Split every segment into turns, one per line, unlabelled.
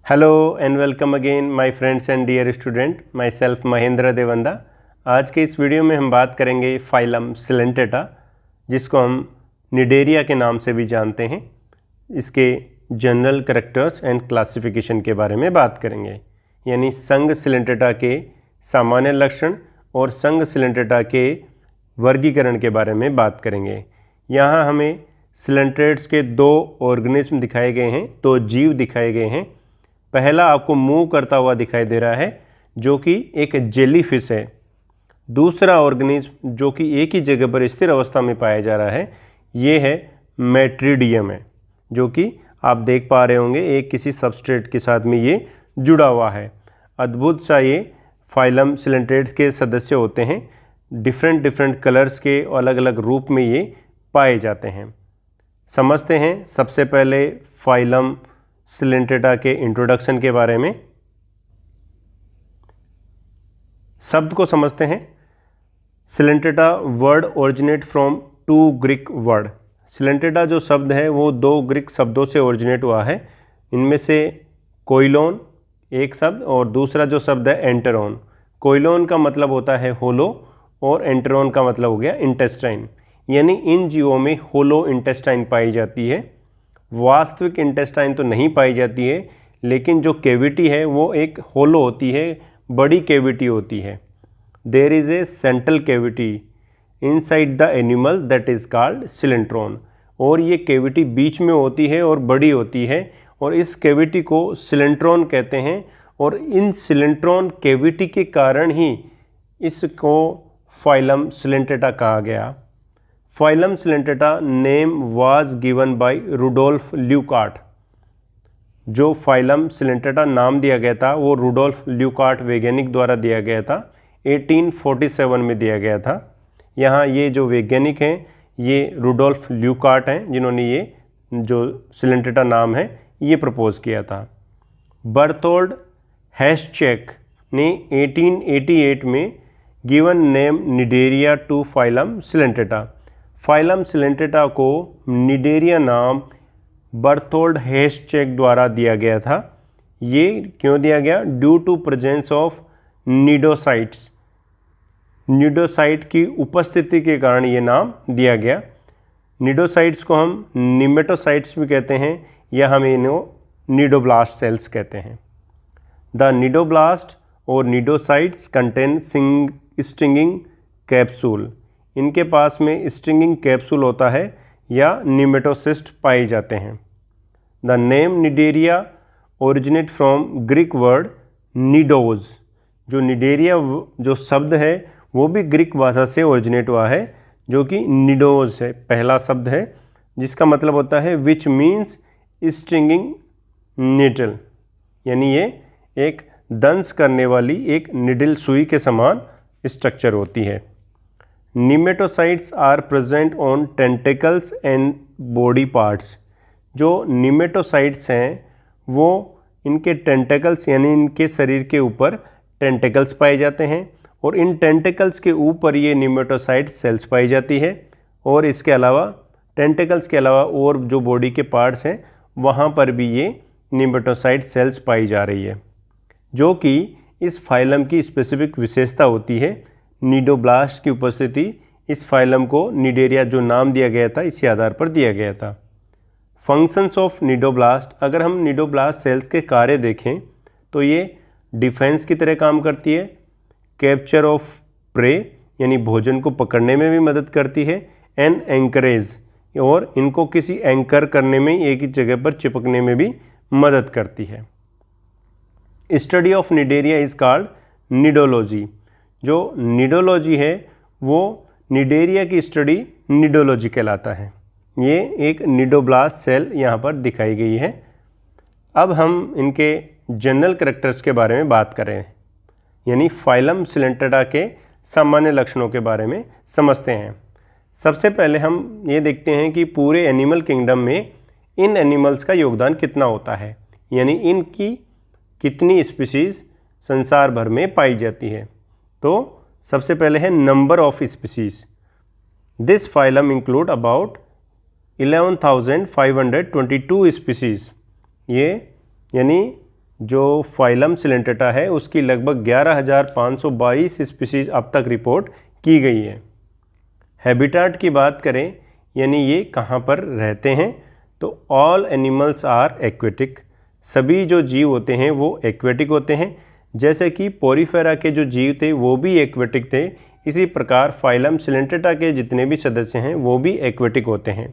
Hello and welcome again my friends and dear student, myself Mahendra Devanda. आज के इस video में हम बात करेंगे फाइलम सिलेंटेटा, जिसको हम निडेरिया के नाम से भी जानते हैं। इसके जनरल कैरेक्टर्स एंड क्लासिफिकेशन के बारे में बात करेंगे, यानी संघ सिलेंटेटा के सामान्य लक्षण और संघ सिलेंटेटा के वर्गीकरण के बारे में बात करेंगे। यहाँ हमें सिलेंट्रेट्स के दो ऑर्गेनिज्म दिखाए गए हैं, दो जीव दिखाए गए हैं। पहला आपको मूव करता हुआ दिखाई दे रहा है, जो कि एक जेलीफिश है। दूसरा ऑर्गेनिज्म जो कि एक ही जगह पर स्थिर अवस्था में पाया जा रहा है, ये है मेट्रीडियम है, जो कि आप देख पा रहे होंगे एक किसी सबस्ट्रेट के साथ में ये जुड़ा हुआ है। अद्भुत सा ये फाइलम सिलेंट्रेट्स के सदस्य होते हैं। डिफरेंट कलर्स के अलग अलग रूप में ये पाए जाते हैं। समझते हैं सबसे पहले फाइलम सिलेंटेटा के इंट्रोडक्शन के बारे में। शब्द को समझते हैं। Coelenterata word originate from to Greek word. Coelenterata जो शब्द है वो दो ग्रीक शब्दों से ओरिजिनेट हुआ है। इनमें से कोइलोन एक शब्द और दूसरा जो शब्द है एंटेरोन। कोइलोन का मतलब होता है होलो और एंटेरोन का मतलब हो गया इंटेस्टाइन, यानी इन जीवों में होलो इंटेस्टाइन पाई जाती है। वास्तविक इंटेस्टाइन तो नहीं पाई जाती है, लेकिन जो कैविटी है वो एक होलो होती है, बड़ी कैविटी होती है। There is a central cavity inside the animal that is called coelenteron, और ये कैविटी बीच में होती है और बड़ी होती है, और इस कैविटी को सिलेंट्रॉन कहते हैं। और इन सिलेंट्रॉन कैविटी के कारण ही इसको फाइलम सिलेंटेटा कहा गया। Phylum coelenterata name was given by Rudolf Leuckart. जो फाइलम सिलेंटेटा नाम दिया गया था वो रुडोल्फ ल्यूकार्ट वैज्ञानिक द्वारा दिया गया था, 1847 में दिया गया था। यहाँ ये जो वैज्ञानिक हैं ये रुडोल्फ ल्यूकार्ट हैं, जिन्होंने ये जो सिलेंटेटा नाम है ये प्रपोज किया था। बर्तोल्ड हैशचेक ने 1888 में given name Cnidaria to phylum Coelenterata. Phylum Coelenterata को निडेरिया नाम बर्तोल्ड हैशचेक द्वारा दिया गया था। ये क्यों दिया गया? Due to presence of cnidocytes. Cnidocyte की उपस्थिति के कारण ये नाम दिया गया। निडोसाइट्स को हम निमेटोसाइट्स भी कहते हैं, या हम इन्हें निडोब्लास्ट सेल्स कहते हैं। द निडोब्लास्ट और निडोसाइट्स कंटेन स्ट्रिंगिंग कैप्सूल। इनके पास में स्ट्रिंगिंग कैप्सूल होता है या निमेटोसिस्ट पाए जाते हैं। The name Cnidaria originate from Greek word knidos. जो निडेरिया जो शब्द है वो भी ग्रीक भाषा से ओरिजिनेट हुआ है, जो कि निडोज है, पहला शब्द है, जिसका मतलब होता है विच मीन्स स्ट्रिंगिंग निडल, यानी ये एक दंश करने वाली एक निडल सुई के समान स्ट्रक्चर होती है। Nematocytes are present on tentacles and body parts. जो निमेटोसाइट्स हैं वो इनके टेंटिकल्स यानी इनके शरीर के ऊपर टेंटिकल्स पाए जाते हैं, और इन टेंटिकल्स के ऊपर ये निमेटोसाइट सेल्स पाई जाती है। और इसके अलावा टेंटिकल्स के अलावा और जो बॉडी के पार्ट्स हैं वहाँ पर भी ये निमेटोसाइट सेल्स पाई जा रही है, जो कि इस फाइलम की स्पेसिफिक विशेषता होती है। निडोब्लास्ट की उपस्थिति इस फाइलम को निडेरिया जो नाम दिया गया था इसी आधार पर दिया गया था। फंक्शंस ऑफ निडोब्लास्ट, अगर हम निडोब्लास्ट सेल्स के कार्य देखें तो ये डिफेंस की तरह काम करती है, कैप्चर ऑफ प्रे यानी भोजन को पकड़ने में भी मदद करती है, एंड एंकरेज, और इनको किसी एंकर करने में एक ही जगह पर चिपकने में भी मदद करती है। Study of Cnidaria is called cnidology. जो निडोलॉजी है वो निडेरिया की स्टडी निडोलॉजी कहलाता है। ये एक निडोब्लास्ट सेल यहाँ पर दिखाई गई है। अब हम इनके जनरल कैरेक्टर्स के बारे में बात करें, यानी फाइलम सिलेंटेटा के सामान्य लक्षणों के बारे में समझते हैं। सबसे पहले हम ये देखते हैं कि पूरे एनिमल किंगडम में इन एनिमल्स का योगदान कितना होता है, यानी इनकी कितनी स्पीसीज़ संसार भर में पाई जाती है। तो सबसे पहले है number of species. This phylum include about 11,522 species. ये यानी जो फाइलम सिलेंट्रेटा है उसकी लगभग 11,522 स्पीशीज़ अब तक रिपोर्ट की गई है। हैबिटेट की बात करें यानी ये कहाँ पर रहते हैं, तो ऑल एनिमल्स आर एक्वेटिक, सभी जो जीव होते हैं वो एक्वेटिक होते हैं। जैसे कि पोरीफेरा के जो जीव थे वो भी एक्वेटिक थे, इसी प्रकार फाइलम सिलेंट्रेटा के जितने भी सदस्य हैं वो भी एक्वेटिक होते हैं।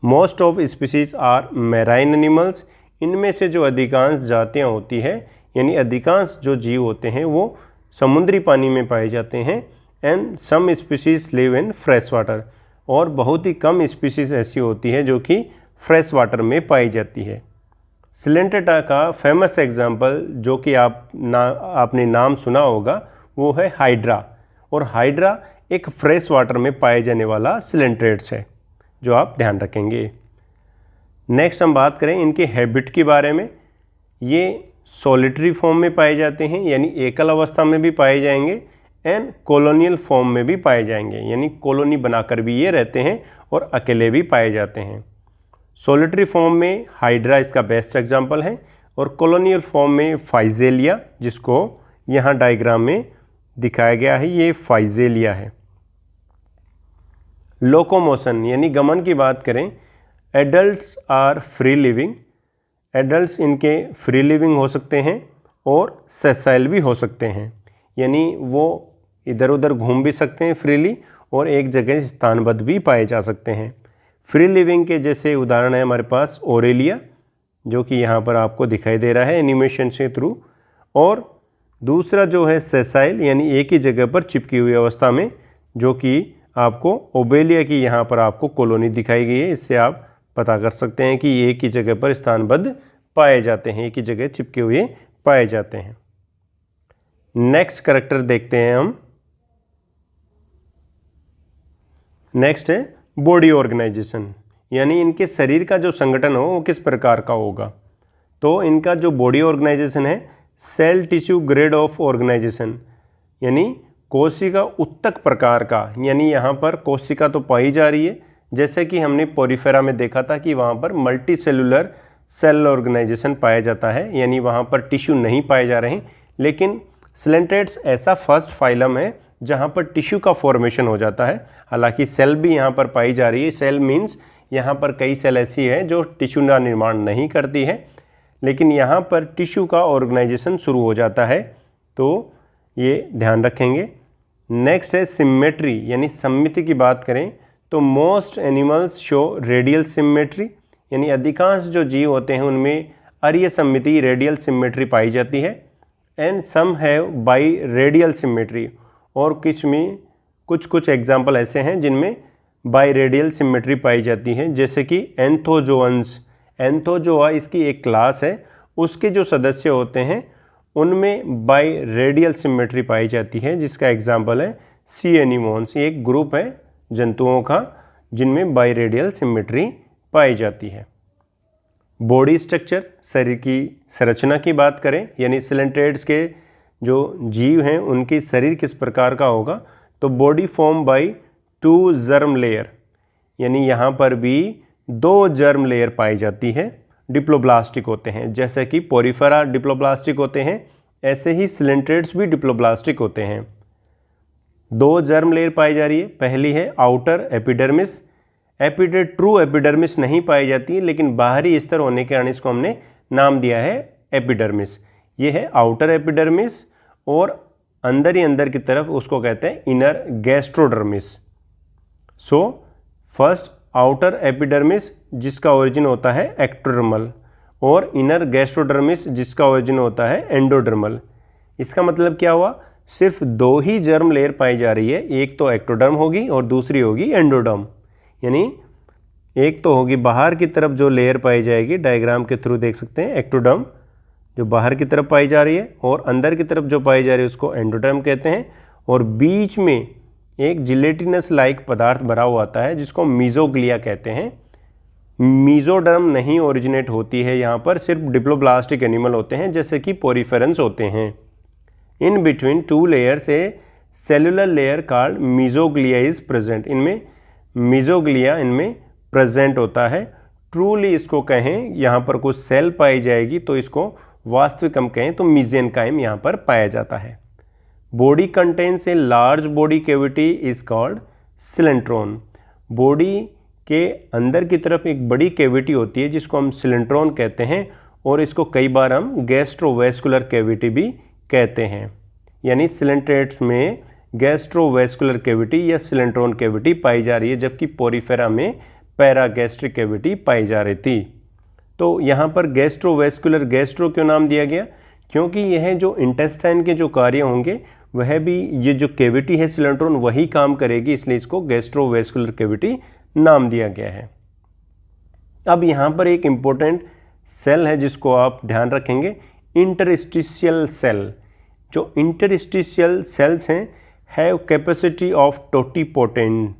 Most of species are marine animals, इनमें से जो अधिकांश जातियाँ होती है यानी अधिकांश जो जीव होते हैं वो समुद्री पानी में पाए जाते हैं। And some species live in fresh water, और बहुत ही कम स्पीशीज़ ऐसी होती है जो कि फ्रेश वाटर में पाई जाती है। सिलेंट्रेटा का फेमस एग्जाम्पल जो कि आपने नाम सुना होगा वो है हाइड्रा, और हाइड्रा एक फ्रेश वाटर में पाए जाने वाला सिलेंट्रेट्स है जो आप ध्यान रखेंगे। नेक्स्ट हम बात करें इनके हैबिट के बारे में। ये सॉलिटरी फॉर्म में पाए जाते हैं यानी एकल अवस्था में भी पाए जाएंगे, एंड कॉलोनियल फॉर्म में भी पाए जाएंगे यानी कॉलोनी बनाकर भी ये रहते हैं और अकेले भी पाए जाते हैं। सॉलिटरी फॉर्म में हाइड्रा इसका बेस्ट एग्जाम्पल है, और कॉलोनियल फॉर्म में फाइजेलिया, जिसको यहाँ डायग्राम में दिखाया गया है, ये फाइजेलिया है। लोकोमोशन यानी गमन की बात करें, adults are free living, adults इनके फ्री लिविंग हो सकते हैं और सेसाइल भी हो सकते हैं, यानी वो इधर उधर घूम भी सकते हैं फ्रीली और एक जगह स्थानबद्ध भी पाए जा सकते हैं। फ्री लिविंग के जैसे उदाहरण है हमारे पास ओरेलिया, जो कि यहाँ पर आपको दिखाई दे रहा है एनिमेशन के थ्रू, और दूसरा जो है सेसाइल यानी एक ही जगह पर चिपकी हुई अवस्था में, जो कि आपको ओबेलिया की यहाँ पर आपको कॉलोनी दिखाई गई है। इससे आप पता कर सकते हैं कि एक ही जगह पर स्थानबद्ध पाए जाते हैं, एक ही जगह चिपके हुए पाए जाते हैं। नेक्स्ट करैक्टर देखते हैं हम। नेक्स्ट है बॉडी ऑर्गेनाइजेशन, यानी इनके शरीर का जो संगठन हो वो किस प्रकार का होगा। तो इनका जो बॉडी ऑर्गेनाइजेशन है cell tissue grade of organisation, यानी कोशिका उत्तक प्रकार का, यानी यहाँ पर कोशिका तो पाई जा रही है, जैसे कि हमने पोरीफेरा में देखा था कि वहाँ पर मल्टी सेलुलर सेल ऑर्गेनाइजेशन पाया जाता है, यानी वहाँ पर टिश्यू नहीं पाए जा रहे हैं। लेकिन सिलेंट्रेट्स ऐसा फर्स्ट फाइलम है जहाँ पर टिश्यू का फॉर्मेशन हो जाता है। हालांकि सेल भी यहाँ पर पाई जा रही है, सेल मीन्स यहाँ पर कई सेल ऐसी है जो टिश्यू का निर्माण नहीं करती है, लेकिन यहाँ पर टिश्यू का ऑर्गेनाइजेशन शुरू हो जाता है, तो ये ध्यान रखेंगे। नेक्स्ट है सिमेट्री, यानी सममिति की बात करें तो most animals show radial symmetry, यानी अधिकांश जो जीव होते हैं उनमें अरीय सममिति रेडियल सिमेट्री पाई जाती है। And some have biradial symmetry, और कुछ एग्जाम्पल ऐसे हैं जिनमें बाई रेडियल सिमेट्री पाई जाती है, जैसे कि एंथोजोअन्स। एंथोजोआ इसकी एक क्लास है, उसके जो सदस्य होते हैं उनमें बाई रेडियल सिमेट्री पाई जाती है, जिसका एग्जाम्पल है सी एनिमोन्स। ये एक ग्रुप है जंतुओं का जिनमें बाई रेडियल सिमेट्री पाई जाती है। बॉडी स्ट्रक्चर, शरीर की संरचना की बात करें, यानी सिलेंट्रेट्स के जो जीव हैं उनकी शरीर किस प्रकार का होगा, तो body form by 2 germ layer, यानी यहाँ पर भी 2 जर्म लेयर पाई जाती है, डिप्लोब्लास्टिक होते हैं। जैसे कि पोरीफेरा डिप्लोब्लास्टिक होते हैं, ऐसे ही सिलेंट्रेट्स भी डिप्लोब्लास्टिक होते हैं। 2 जर्म लेयर पाई जा रही है। पहली है आउटर एपिडर्मिस। ट्रू एपिडर्मिस नहीं पाई जाती है, लेकिन बाहरी स्तर होने के कारण इसको हमने नाम दिया है एपिडर्मिस। ये है आउटर एपिडर्मिस, और अंदर ही अंदर की तरफ उसको कहते हैं inner gastrodermis. So first outer epidermis जिसका ओरिजिन होता है एक्टोडर्मल, और इनर गैस्ट्रोडर्मिस जिसका ओरिजिन होता है एंडोडर्मल। इसका मतलब क्या हुआ, सिर्फ 2 ही जर्म लेयर पाई जा रही है, एक तो एक्टोडर्म होगी और दूसरी होगी एंडोडर्म। यानी एक तो होगी बाहर की तरफ जो लेयर पाई जाएगी, डायग्राम के थ्रू देख सकते हैं, एक्टोडर्म जो बाहर की तरफ पाई जा रही है, और अंदर की तरफ जो पाई जा रही है उसको एंडोडर्म कहते हैं, और बीच में एक जिलेटिनस लाइक पदार्थ भरा हुआ आता है जिसको मीजोग्लिया कहते हैं। मीजोडर्म नहीं ओरिजिनेट होती है यहाँ पर, सिर्फ डिप्लोब्लास्टिक एनिमल होते हैं जैसे कि पोरीफेरेंस होते हैं। In between 2 layers A cellular layer called mesoglea is present. इनमें मीजोग्लिया इनमें प्रेजेंट होता है। ट्रूली इसको कहें यहाँ पर कुछ सेल पाई जाएगी तो इसको वास्तविक हम कहें तो मीजेनकाइम यहाँ पर पाया जाता है। Body contains a large body cavity is called सिलेंट्रॉन। Body के अंदर की तरफ एक बड़ी कैविटी होती है जिसको हम सिलेंट्रॉन कहते हैं, और इसको कई बार हम गैस्ट्रोवेस्कुलर कैविटी भी कहते हैं। यानी सिलेंट्रेट्स में गैस्ट्रोवेस्कुलर कैविटी या सिलेंट्रॉन कैविटी पाई जा रही है, जबकि पोरीफेरा में पैरागैस्ट्रिक कैविटी पाई जा रही थी। तो यहाँ पर गैस्ट्रोवेस्कुलर गैस्ट्रो क्यों नाम दिया गया? क्योंकि यह जो इंटेस्टाइन के जो कार्य होंगे वह भी ये जो कैविटी है सिलेंट्रॉन वही काम करेगी, इसलिए इसको गैस्ट्रोवेस्कुलर कैविटी नाम दिया गया है। अब यहाँ पर एक इम्पोर्टेंट सेल है जिसको आप ध्यान रखेंगे, इंटरस्टिशियल सेल। जो इंटरस्टिशियल सेल्स हैं हैव कैपेसिटी ऑफ टोटीपोटेंट,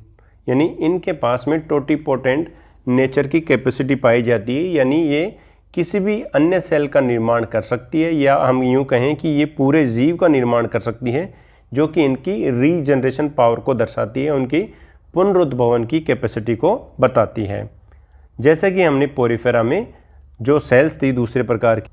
यानी इनके पास में टोटीपोटेंट नेचर की कैपेसिटी पाई जाती है, यानी ये किसी भी अन्य सेल का निर्माण कर सकती है, या हम यूँ कहें कि ये पूरे जीव का निर्माण कर सकती है, जो कि इनकी रीजनरेशन पावर को दर्शाती है, उनकी पुनरुद्भवन की कैपेसिटी को बताती है। जैसे कि हमने पोरीफेरा में जो सेल्स थी दूसरे प्रकार की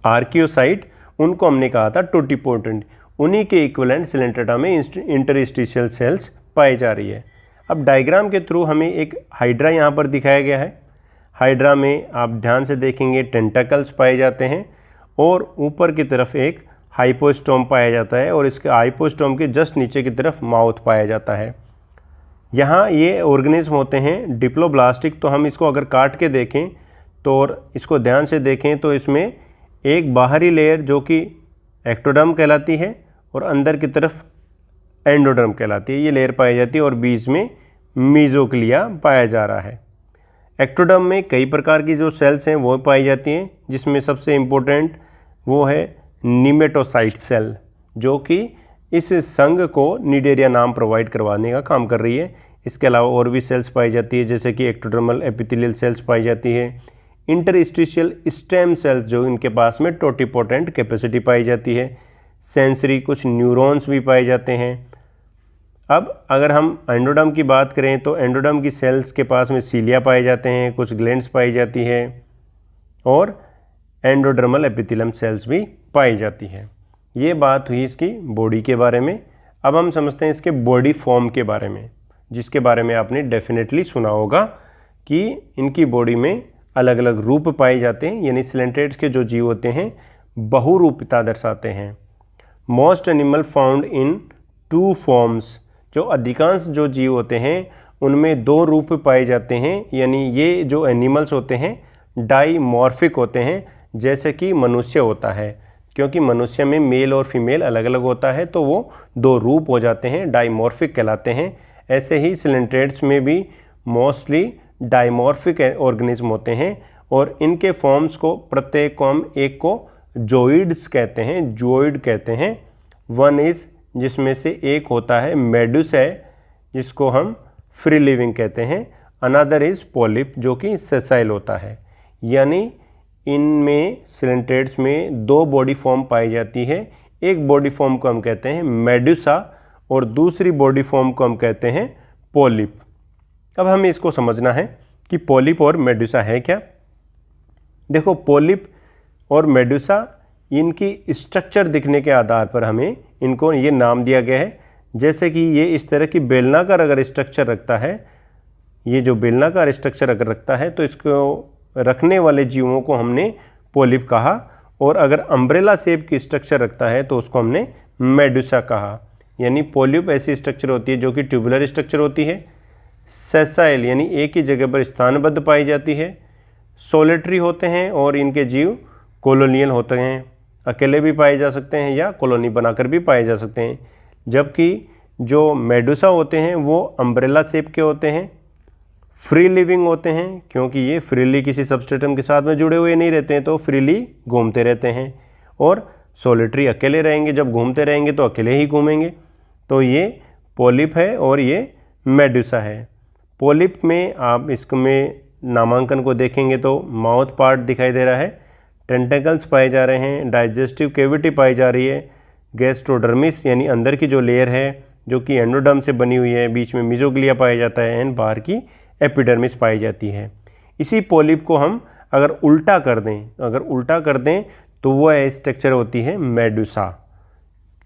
आर्कियोसाइट, उनको हमने कहा था टोटीपोटेंट, उन्हीं के इक्विवेलेंट सिलेंट्रेटा में इंटरस्टिशियल सेल्स पाई जा रही है। अब डायग्राम के थ्रू हमें एक हाइड्रा यहाँ पर दिखाया गया है। हाइड्रा में आप ध्यान से देखेंगे टेंटाकल्स पाए जाते हैं, और ऊपर की तरफ एक हाइपोस्टोम पाया जाता है, और इसके हाइपोस्टोम के जस्ट नीचे की तरफ माउथ पाया जाता है। यहाँ ये ऑर्गेनिज्म होते हैं डिप्लोब्लास्टिक, तो हम इसको अगर काट के देखें तो और इसको ध्यान से देखें तो इसमें एक बाहरी लेयर जो कि एक्टोडर्म कहलाती है और अंदर की तरफ एंडोडर्म कहलाती है, ये लेयर पाई जाती है, और बीच में मीजोक्लिया पाया जा रहा है। एक्टोडर्म में कई प्रकार की जो सेल्स हैं वो पाई जाती हैं, जिसमें सबसे इम्पोर्टेंट वो है निमेटोसाइट सेल, जो कि इस संघ को निडेरिया नाम प्रोवाइड करवाने का काम कर रही है। इसके अलावा और भी सेल्स पाई जाती है, जैसे कि एक्टोडर्मल एपिथेलियल सेल्स पाई जाती है, इंटरस्टिशियल स्टेम सेल्स जो इनके पास में टोटीपोटेंट कैपेसिटी पाई जाती है, सेंसरी कुछ न्यूरॉन्स भी पाए जाते हैं। अब अगर हम एंडोडर्म की बात करें तो एंडोडर्म की सेल्स के पास में सीलिया पाए जाते हैं, कुछ ग्लैंड्स पाई जाती है, और एंडोडर्मल एपिथेलियम सेल्स भी पाई जाती है। ये बात हुई इसकी बॉडी के बारे में। अब हम समझते हैं इसके बॉडी फॉर्म के बारे में, जिसके बारे में आपने डेफिनेटली सुना होगा कि इनकी बॉडी में अलग अलग रूप पाए जाते हैं, यानी सिलेंट्रेट्स के जो जीव होते हैं बहुरूपिता दर्शाते हैं। Most animal found in 2 forms, जो अधिकांश जो जीव होते हैं उनमें 2 रूप पाए जाते हैं, यानी ये जो एनिमल्स होते हैं डाइमॉर्फिक होते हैं, जैसे कि मनुष्य होता है। क्योंकि मनुष्य में मेल और फीमेल अलग अलग होता है तो वो 2 रूप हो जाते हैं, डाइमॉर्फिक कहलाते हैं। ऐसे ही सिलेंट्रेट्स में भी मोस्टली डाइमॉर्फिक ऑर्गेनिज्म होते हैं, और इनके फॉर्म्स को प्रत्येक को हम एक को जोइड्स कहते हैं, जोइड कहते हैं। वन इज, जिसमें से एक होता है मेडुसा, जिसको हम फ्री लिविंग कहते हैं। अनदर इज पॉलिप, जो कि सेसाइल होता है। यानी इनमें सिलेंट्रेट्स में 2 बॉडी फॉर्म पाई जाती है। एक बॉडी फॉर्म को हम कहते हैं मेडुसा और दूसरी बॉडी फॉर्म को हम कहते हैं पॉलिप। अब हमें इसको समझना है कि पॉलिप और मेडुसा है क्या। देखो, पॉलिप और मेडुसा इनकी स्ट्रक्चर दिखने के आधार पर हमें इनको ये नाम दिया गया है। जैसे कि ये इस तरह की बेलनाकार अगर स्ट्रक्चर रखता है, ये जो बेलनाकार स्ट्रक्चर अगर रखता है तो इसको रखने वाले जीवों को हमने पॉलिप कहा, और अगर अम्ब्रेला शेप की स्ट्रक्चर रखता है तो उसको हमने मेडुसा कहा। यानी पॉलिप ऐसी स्ट्रक्चर होती है जो कि ट्यूबुलर स्ट्रक्चर होती है। सेसाइल यानी एक ही जगह पर स्थानबद्ध पाई जाती है। सोलिटरी होते हैं और इनके जीव कॉलोनियल होते हैं, अकेले भी पाए जा सकते हैं या कॉलोनी बनाकर भी पाए जा सकते हैं। जबकि जो मेडुसा होते हैं वो अम्ब्रेला शेप के होते हैं, फ्री लिविंग होते हैं, क्योंकि ये फ्रीली किसी सबस्ट्रेटम के साथ में जुड़े हुए नहीं रहते हैं तो फ्रीली घूमते रहते हैं। और सोलिटरी अकेले रहेंगे, जब घूमते रहेंगे तो अकेले ही घूमेंगे। तो ये पॉलिप है और ये मेडुसा है। पॉलिप में आप इसमें नामांकन को देखेंगे तो माउथ पार्ट दिखाई दे रहा है, टेंटेकल्स पाए जा रहे हैं, डाइजेस्टिव कैविटी पाई जा रही है, गैस्ट्रोडर्मिस यानी अंदर की जो लेयर है जो कि एंडोडर्म से बनी हुई है, बीच में मीजोग्लिया पाया जाता है, एंड बाहर की एपिडर्मिस पाई जाती है। इसी पॉलिप को हम अगर उल्टा कर दें तो वो स्ट्रक्चर होती है मेडुसा।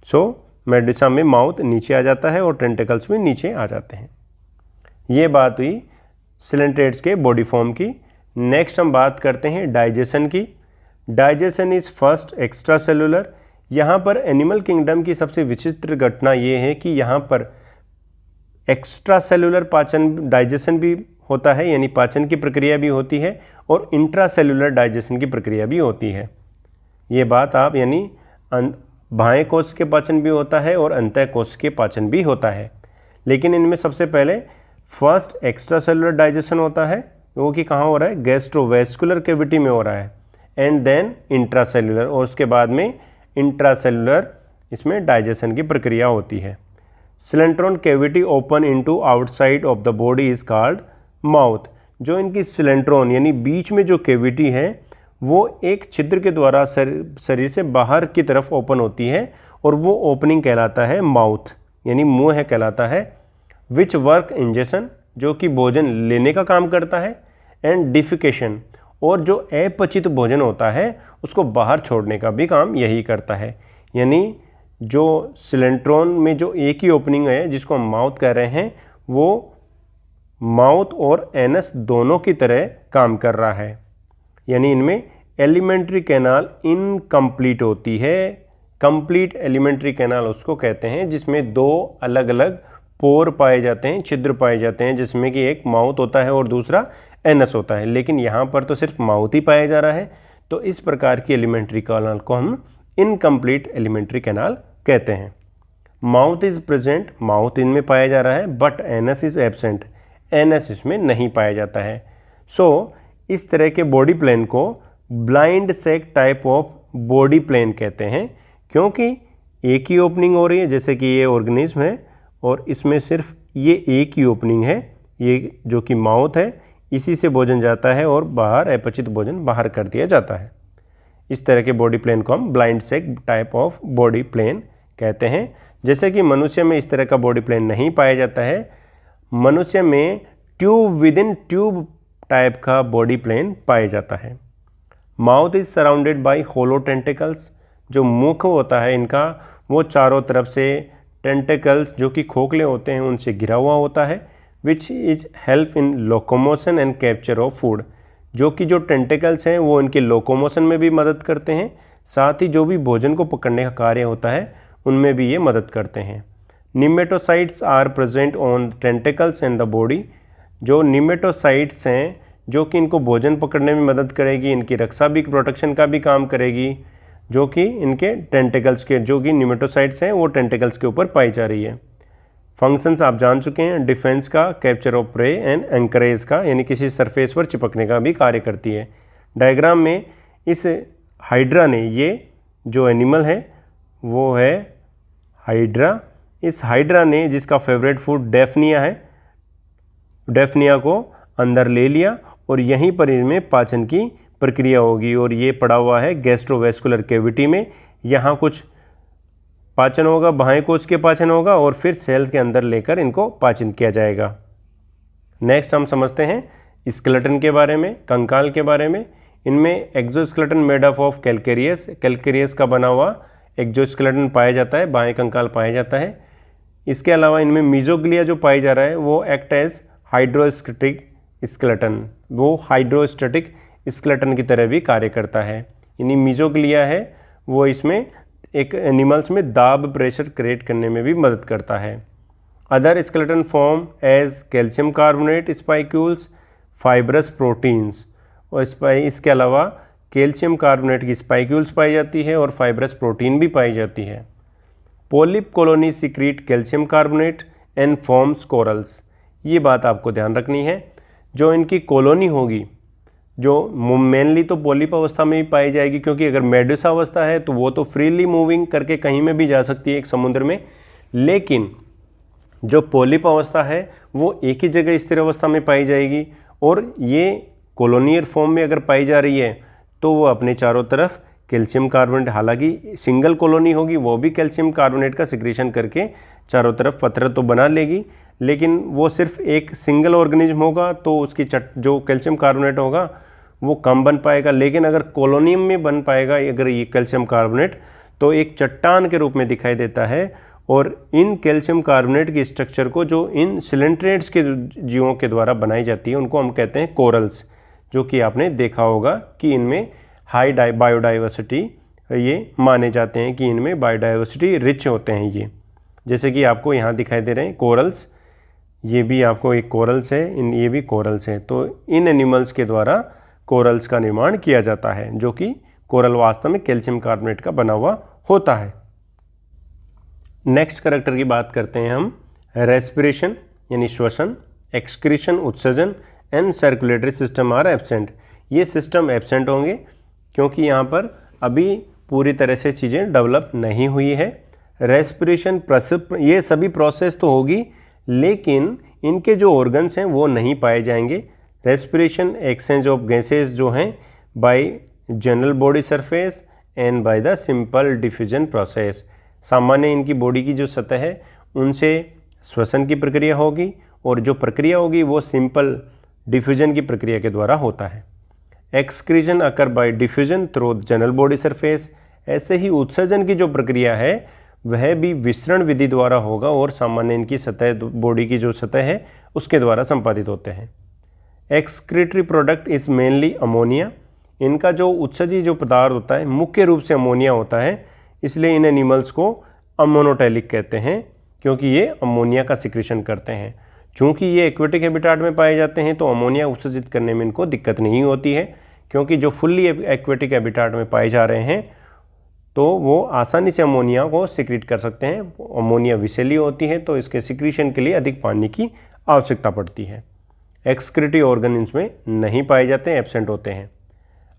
सो मेडुसा में माउथ नीचे आ जाता है और टेंटिकल्स भी नीचे आ जाते हैं। ये बात हुई सिलेंट्रेट्स के बॉडी फॉर्म की। नेक्स्ट हम बात करते हैं डाइजेशन की। Digestion is first extra cellular. यहाँ पर एनिमल किंगडम की सबसे विचित्र घटना ये है कि यहाँ पर एक्स्ट्रा सेलुलर पाचन डाइजेशन भी होता है, यानी पाचन की प्रक्रिया भी होती है, और इंट्रा सेलुलर डाइजेशन की प्रक्रिया भी होती है। ये बात आप यानी बाह्य कोश के पाचन भी होता है और अंतः कोश के पाचन भी होता है, लेकिन इनमें सबसे पहले फर्स्ट एक्स्ट्रा सेलुलर डाइजेशन होता है, वो कि कहाँ हो रहा है, गैस्ट्रोवेस्कुलर कैविटी में हो रहा है, एंड देन इंट्रा सेलुलर, और उसके बाद में इंट्रा सेलुलर इसमें डाइजेशन की प्रक्रिया होती है। सिलेंट्रॉन cavity open into outside of the body is called mouth. जो इनकी सिलेंट्रॉन यानी बीच में जो कैविटी है वो एक छिद्र के द्वारा शरीर से बाहर की तरफ ओपन होती है, और वो ओपनिंग कहलाता है माउथ, यानी मुंह है कहलाता है। विच वर्क इंजेशन, जो कि भोजन लेने का काम करता है, एंड डिफिकेशन, और जो अपचित भोजन होता है उसको बाहर छोड़ने का भी काम यही करता है। यानी जो सिलेंट्रॉन में जो एक ही ओपनिंग है जिसको हम माउथ कह रहे हैं, वो माउथ और एनस दोनों की तरह काम कर रहा है। यानी इनमें एलिमेंट्री कैनाल इनकम्प्लीट होती है। कंप्लीट एलिमेंट्री कैनाल उसको कहते हैं जिसमें दो अलग अलग पोर पाए जाते हैं, छिद्र पाए जाते हैं, जिसमें कि एक माउथ होता है और दूसरा एनस होता है, लेकिन यहाँ पर तो सिर्फ माउथ ही पाया जा रहा है। तो इस प्रकार की एलिमेंट्री कैनाल को हम इनकम्प्लीट एलिमेंट्री कैनाल कहते हैं। माउथ इज प्रेजेंट, माउथ इनमें पाया जा रहा है, but anus is absent, anus इसमें नहीं पाया जाता है। सो इस तरह के बॉडी प्लेन को blind sac type of body plan कहते हैं, क्योंकि एक ही ओपनिंग हो रही है, जैसे कि ये ऑर्गेनिज्म है और इसमें सिर्फ ये एक ही ओपनिंग है, ये जो कि माउथ है, इसी से भोजन जाता है और बाहर अपचित भोजन बाहर कर दिया जाता है। इस तरह के बॉडी प्लेन को हम blind sac type of body plan कहते हैं। जैसे कि मनुष्य में इस तरह का बॉडी प्लेन नहीं पाया जाता है, मनुष्य में tube within tube type का बॉडी प्लेन पाया जाता है। Mouth is surrounded by hollow tentacles. जो मुख होता है इनका वो चारों तरफ से टेंटिकल्स जो कि खोखले होते हैं उनसे घिरा हुआ होता है, which is help in locomotion and capture of food. जो कि जो टेंटिकल्स हैं वो इनके लोकोमोशन में भी मदद करते हैं, साथ ही जो भी भोजन को पकड़ने का कार्य होता है उनमें भी ये मदद करते हैं। Nematocytes are present on tentacles in the body. जो निमेटोसाइट्स हैं जो कि इनको भोजन पकड़ने में मदद करेगी, इनकी रक्षा भी, प्रोटेक्शन का भी काम करेगी, जो कि इनके टेंटिकल्स के, जो कि निमेटोसाइट्स हैं वो टेंटिकल्स के ऊपर पाई जा रही है। फंक्शंस आप जान चुके हैं, डिफेंस का, capture of prey and anchorage का, यानी किसी सरफेस पर चिपकने का भी कार्य करती है। डायग्राम में इस हाइड्रा ने, ये जो एनिमल है वो है हाइड्रा, इस हाइड्रा ने जिसका फेवरेट फूड डेफनिया है, डेफनिया को अंदर ले लिया और यहीं पर इनमें पाचन की प्रक्रिया होगी, और ये पड़ा हुआ है गैस्ट्रोवेस्कुलर कैविटी में। यहाँ कुछ पाचन होगा, बाह्य कोश के पाचन होगा, और फिर सेल्स के अंदर लेकर इनको पाचन किया जाएगा। नेक्स्ट हम समझते हैं स्केलेटन के बारे में, कंकाल के बारे में। इनमें exoskeleton made up of calcareous, calcareous का बना हुआ एक्सोस्केलेटन पाया जाता है, बाह्य कंकाल पाया जाता है। इसके अलावा इनमें मीजोग्लिया जो पाई जा रहा है वो एक्ट एज हाइड्रोस्टैटिक स्केलेटन, वो हाइड्रोस्टैटिक स्केलेटन की तरह भी कार्य करता है। यानी मीजोग्लिया है वो इसमें एक एनिमल्स में दाब प्रेशर क्रिएट करने में भी मदद करता है। Other skeleton form as calcium carbonate spicules, fibrous proteins, और इसके अलावा कैल्शियम कार्बोनेट की स्पाइक्यूल्स पाई जाती है और फाइब्रस प्रोटीन भी पाई जाती है। Polyp colony secrete calcium carbonate and forms corals. ये बात आपको ध्यान रखनी है, जो इनकी कॉलोनी होगी, जो मेनली तो पोलिप अवस्था में ही पाई जाएगी, क्योंकि अगर मेडुसा अवस्था है तो वो तो फ्रीली मूविंग करके कहीं में भी जा सकती है एक समुद्र में, लेकिन जो पोलिप अवस्था है वो एक ही जगह स्थिर अवस्था में पाई जाएगी, और ये कॉलोनियल फॉर्म में अगर पाई जा रही है तो वो अपने चारों तरफ कैल्शियम कार्बोनेट, हालांकि सिंगल कॉलोनी होगी वो भी कैल्शियम कार्बोनेट का सिक्रीशन करके चारों तरफ पत्र तो बना लेगी, लेकिन वो सिर्फ एक सिंगल ऑर्गेनिज्म होगा तो उसकी जो कैल्शियम कार्बोनेट होगा वो कम बन पाएगा, लेकिन अगर कॉलोनियम में बन पाएगा अगर ये कैल्शियम कार्बोनेट तो एक चट्टान के रूप में दिखाई देता है। और इन कैल्शियम कार्बोनेट की स्ट्रक्चर को जो इन सिलेंट्रेट्स के जीवों के द्वारा बनाई जाती है उनको हम कहते हैं कोरल्स, जो कि आपने देखा होगा कि इनमें हाई बायोडाइवर्सिटी ये माने जाते हैं कि इनमें बायोडाइवर्सिटी रिच होते हैं ये, जैसे कि आपको यहाँ दिखाई दे रहे हैं कोरल्स, ये भी आपको एक कोरल्स है, ये भी कोरल्स है। तो इन एनिमल्स के द्वारा कोरल्स का निर्माण किया जाता है, जो कि कोरल वास्तव में कैल्शियम कार्बोनेट का बना हुआ होता है। नेक्स्ट कैरेक्टर की बात करते हैं हम, रेस्पिरेशन यानी श्वसन, एक्सक्रीशन उत्सर्जन and circulatory system are absent. ये सिस्टम एब्सेंट होंगे क्योंकि यहाँ पर अभी पूरी तरह से चीज़ें डेवलप नहीं हुई है। रेस्पिरेशन ये सभी प्रोसेस तो होगी, लेकिन इनके जो ऑर्गन्स हैं वो नहीं पाए जाएंगे। रेस्पिरेशन एक्सचेंज ऑफ गैसेस जो हैं bye general body surface and by the simple diffusion process, सामान्य इनकी बॉडी की जो सतह है उनसे श्वसन की प्रक्रिया होगी, और जो प्रक्रिया होगी वो सिंपल डिफ्यूजन की प्रक्रिया के द्वारा होता है। Excretion occur by diffusion through general body surface, ऐसे ही उत्सर्जन की जो प्रक्रिया है वह भी विसरण विधि द्वारा होगा और सामान्य इनकी सतह बॉडी की जो सतह है उसके द्वारा संपादित होते हैं। Excretory product is mainly ammonia, इनका जो उत्सर्जी जो पदार्थ होता है मुख्य रूप से अमोनिया होता है, इसलिए इन एनिमल्स को अमोनोटैलिक कहते हैं क्योंकि ये अमोनिया का सिक्रेशन करते हैं। चूँकि ये एक्वेटिक हैबिटाट में पाए जाते हैं तो अमोनिया उत्सर्जित करने में इनको दिक्कत नहीं होती है, क्योंकि जो फुल्ली एक्वेटिक हैबिटाट में पाए जा रहे हैं तो वो आसानी से अमोनिया को सिक्रीट कर सकते हैं। अमोनिया विषैली होती है तो इसके सिक्रीशन के लिए अधिक पानी की आवश्यकता पड़ती है। एक्सक्रीटरी ऑर्गन इसमें नहीं पाए जाते, एब्सेंट होते हैं।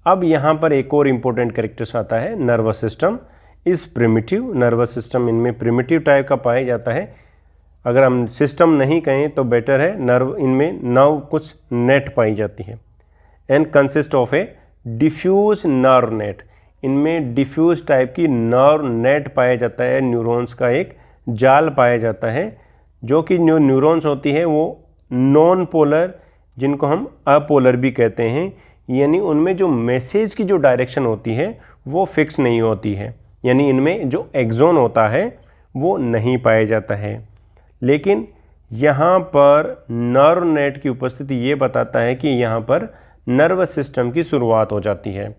अब यहाँ पर एक और इम्पोर्टेंट कैरेक्टर्स आता है, नर्वस सिस्टम इस प्रिमिटिव। नर्वस सिस्टम इनमें प्रिमिटिव टाइप का पाया जाता है, अगर हम सिस्टम नहीं कहें तो बेटर है। नर्व इनमें नर्व कुछ नेट पाई जाती है and consist of a diffuse nerve net, इनमें डिफ्यूज टाइप की नर्व नेट पाया जाता है, न्यूरॉन्स का एक जाल पाया जाता है, जो कि जो न्यूरॉन्स होती है वो नॉन पोलर, जिनको हम अपोलर भी कहते हैं, यानी उनमें जो मैसेज की जो डायरेक्शन होती है वो फिक्स नहीं होती है, यानी इनमें जो एक्सोन होता है वो नहीं पाया जाता है। लेकिन यहाँ पर नर्व नेट की उपस्थिति ये बताता है कि यहाँ पर नर्वस सिस्टम की शुरुआत हो जाती है,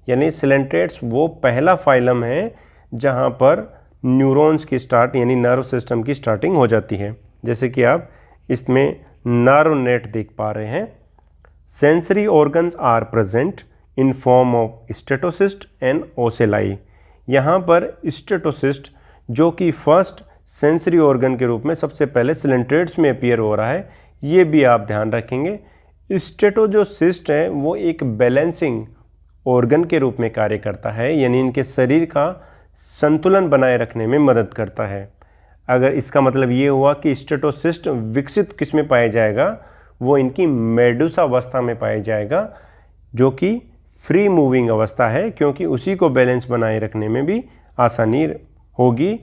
यानी सिलेंट्रेट्स वो पहला फाइलम है जहाँ पर न्यूरॉन्स की स्टार्ट यानी नर्व सिस्टम की स्टार्टिंग हो जाती है, जैसे कि आप इसमें नर्व नेट देख पा रहे हैं। Sensory organs are present in form of statocyst and ocelli. यहाँ पर स्टेटोसिस्ट जो कि फर्स्ट सेंसरी ऑर्गन के रूप में सबसे पहले सिलेंट्रेट्स में अपीयर हो रहा है, ये भी आप ध्यान रखेंगे। स्टेटो जो सिस्ट है वो एक बैलेंसिंग ऑर्गन के रूप में कार्य करता है, यानी इनके शरीर का संतुलन बनाए रखने में मदद करता है। अगर इसका मतलब ये हुआ कि स्टेटोसिस्ट विकसित किस में पाया जाएगा, वो इनकी मेडुसा अवस्था में पाया जाएगा, जो कि फ्री मूविंग अवस्था है, क्योंकि उसी को बैलेंस बनाए रखने में भी आसानी होगी,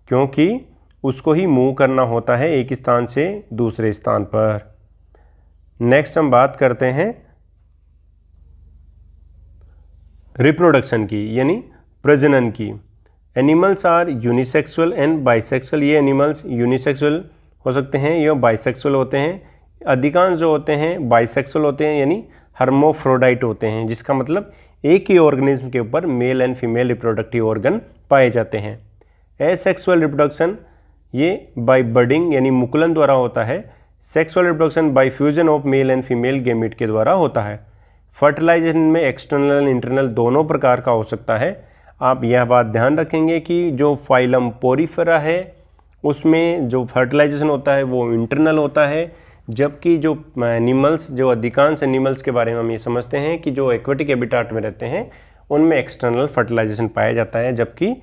क्योंकि उसको ही मूव करना होता है एक स्थान से दूसरे स्थान पर। नेक्स्ट हम बात करते हैं रिप्रोडक्शन की, यानी प्रजनन की। Animals are unisexual and bisexual. ये एनिमल्स यूनिसेक्सुअल हो सकते हैं या बाइसेक्सुअल होते हैं। अधिकांश जो होते हैं बाइसेक्सुअल होते हैं, यानी हर्मोफ्रोडाइट होते हैं, जिसका मतलब एक ही ऑर्गेनिज्म के ऊपर male and female reproductive organ पाए जाते हैं। एसेक्सुअल रिप्रोडक्शन ये बाय बडिंग यानी मुकुलन द्वारा होता है। Sexual reproduction by fusion of male and female gamete के द्वारा होता है। फर्टिलाइजेशन में एक्सटर्नल इंटरनल दोनों प्रकार का हो सकता है। आप यह बात ध्यान रखेंगे कि जो फाइलम पोरीफेरा है उसमें जो फर्टिलाइजेशन होता है वो इंटरनल होता है, जबकि जो एनिमल्स, जो अधिकांश एनिमल्स के बारे में हम ये समझते हैं कि जो एक्वेटिक हैबिटाट में रहते हैं उनमें एक्सटर्नल फर्टिलाइजेशन पाया जाता है, जबकि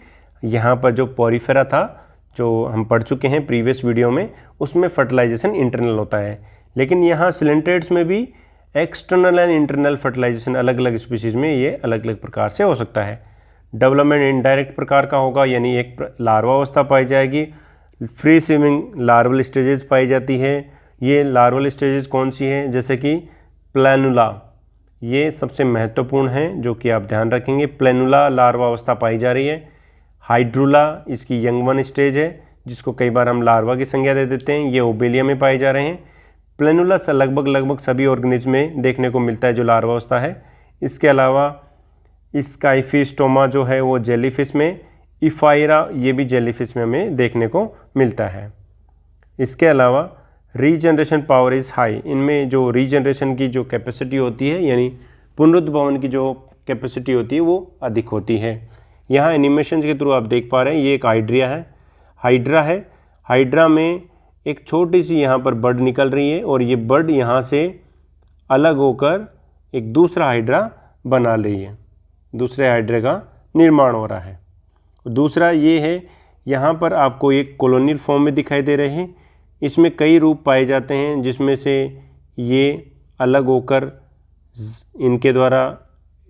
यहाँ पर जो पोरीफेरा था जो हम पढ़ चुके हैं प्रीवियस वीडियो में, उसमें फर्टिलाइजेशन इंटरनल होता है। लेकिन यहाँ सिलेंट्रेट्स में भी एक्सटर्नल एंड इंटरनल फर्टिलाइजेशन अलग अलग स्पीशीज़ में ये अलग अलग प्रकार से हो सकता है। डेवलपमेंट इनडायरेक्ट प्रकार का होगा, यानी एक लार्वा अवस्था पाई जाएगी, फ्री स्विमिंग लार्वल स्टेजेस पाई जाती है। ये लार्वल स्टेजेस कौन सी हैं, जैसे कि प्लानुला, ये सबसे महत्वपूर्ण है जो कि आप ध्यान रखेंगे। प्लेनुला लार्वा अवस्था पाई जा रही है। हाइड्रुला इसकी यंग वन स्टेज है, जिसको कई बार हम लार्वा की संज्ञा दे देते हैं। ये ओबेलिया में पाए जा रहे हैं। प्लेनुला से लगभग सभी ऑर्गेनिज्म में देखने को मिलता है जो लार्वा अवस्था है। इसके अलावा स्काइफिस्टोमा जो है वो जेलीफिश में, इफाइरा ये भी जेलीफिश में हमें देखने को मिलता है। इसके अलावा रीजनरेशन पावर इज़ हाई, इनमें जो रीजनरेशन की जो कैपेसिटी होती है यानी पुनरुद्भवन की जो कैपेसिटी होती है वो अधिक होती है। यहाँ एनिमेशन के थ्रू आप देख पा रहे हैं ये एक हाइड्रा है। हाइड्रा में एक छोटी सी यहाँ पर बर्ड निकल रही है और ये बर्ड यहाँ से अलग होकर एक दूसरा हाइड्रा बना रही है, दूसरे हाइड्रे का निर्माण हो रहा है। दूसरा ये है, यहाँ पर आपको एक कॉलोनियल फॉर्म में दिखाई दे रहे हैं। इसमें कई रूप पाए जाते हैं, जिसमें से ये अलग होकर इनके द्वारा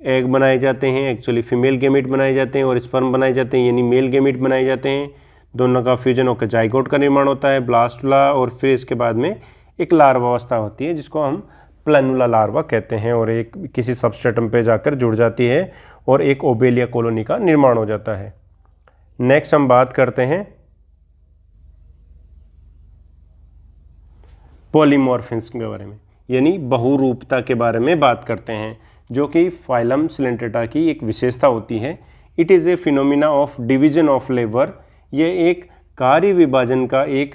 एग बनाए जाते हैं, एक्चुअली फीमेल गैमेट बनाए जाते हैं और स्पर्म बनाए जाते हैं यानी मेल गैमेट बनाए जाते हैं। दोनों का फ्यूजन होकर जाइगोट का निर्माण होता है, ब्लास्टुला, और फिर इसके बाद में एक लार्वा अवस्था होती है जिसको हम प्लेनुला लार्वा कहते हैं और एक किसी सबस्ट्रेटम पे जाकर जुड़ जाती है और एक ओबेलिया कॉलोनी का निर्माण हो जाता है। नेक्स्ट हम बात करते हैं पॉलीमॉर्फिज्म के बारे में, यानी बहुरूपता के बारे में बात करते हैं, जो कि फाइलम सिलेंट्रेटा की एक विशेषता होती है। It is a phenomena of division of labour, ये एक कार्य विभाजन का एक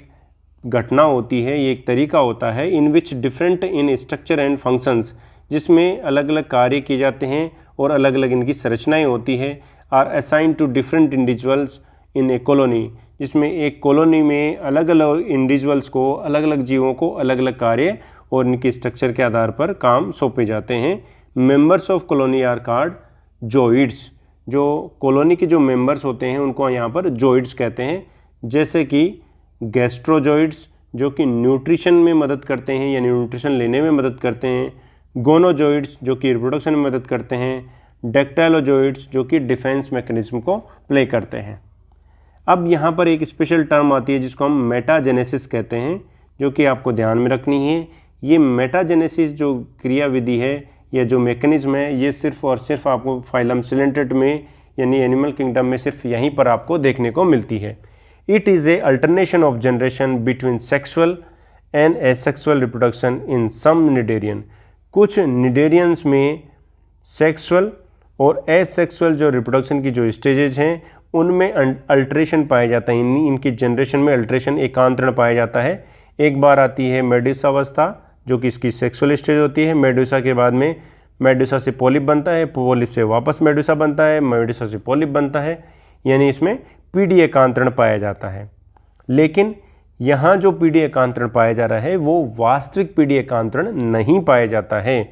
घटना होती है, ये एक तरीका होता है। In which different in structure and functions, जिसमें अलग अलग कार्य किए जाते हैं और अलग अलग इनकी संरचनाएं होती है। Are assign to different individuals in a colony, जिसमें एक कॉलोनी में अलग अलग इंडिविजुअल्स को, अलग अलग जीवों को अलग अलग कार्य और इनके स्ट्रक्चर के आधार पर काम सौंपे जाते हैं। Members of colony are called zooids, जो कॉलोनी के जो मेंबर्स होते हैं उनको यहाँ पर जोइड्स कहते हैं, जैसे कि गैस्ट्रोजोइड्स जो कि न्यूट्रिशन में मदद करते हैं यानी न्यूट्रिशन लेने में मदद करते हैं, गोनोजोइड्स जो कि रिप्रोडक्शन में मदद करते हैं, डेक्टाइलोजोइड्स जो कि डिफेंस मैकेनिज्म को प्ले करते हैं। अब यहाँ पर एक स्पेशल टर्म आती है जिसको हम मेटाजेनेसिस कहते हैं, जो कि आपको ध्यान में रखनी है। ये मेटाजेनेसिस जो क्रिया विधि है या जो मैकेनिज्म है, ये सिर्फ और सिर्फ आपको फाइलम सिलेंट्रेट में यानी एनिमल किंगडम में सिर्फ यहीं पर आपको देखने को मिलती है। It is a alternation of generation between sexual and asexual reproduction in some cnidarian. कुछ निडेरियंस में सेक्सुअल और एसेक्सुअल जो रिप्रोडक्शन की जो स्टेजेज हैं उनमें अल्ट्रेशन पाया जाता है, इनकी जनरेशन में अल्ट्रेशन एकांतरण पाया जाता है। एक बार आती है मेडुसा अवस्था जो कि इसकी सेक्सुअल स्टेज होती है। मेडुसा के बाद में मेडुसा से पॉलिप बनता है, पॉलिप से वापस मेडुसा बनता है, मेडुसा से पॉलिप बनता है, यानी इसमें पीडी एकांतरण पाया जाता है। लेकिन यहाँ जो पीडी एकांतरण पाया जा रहा है वो वास्तविक पीडी एकांतरण नहीं पाया जाता है,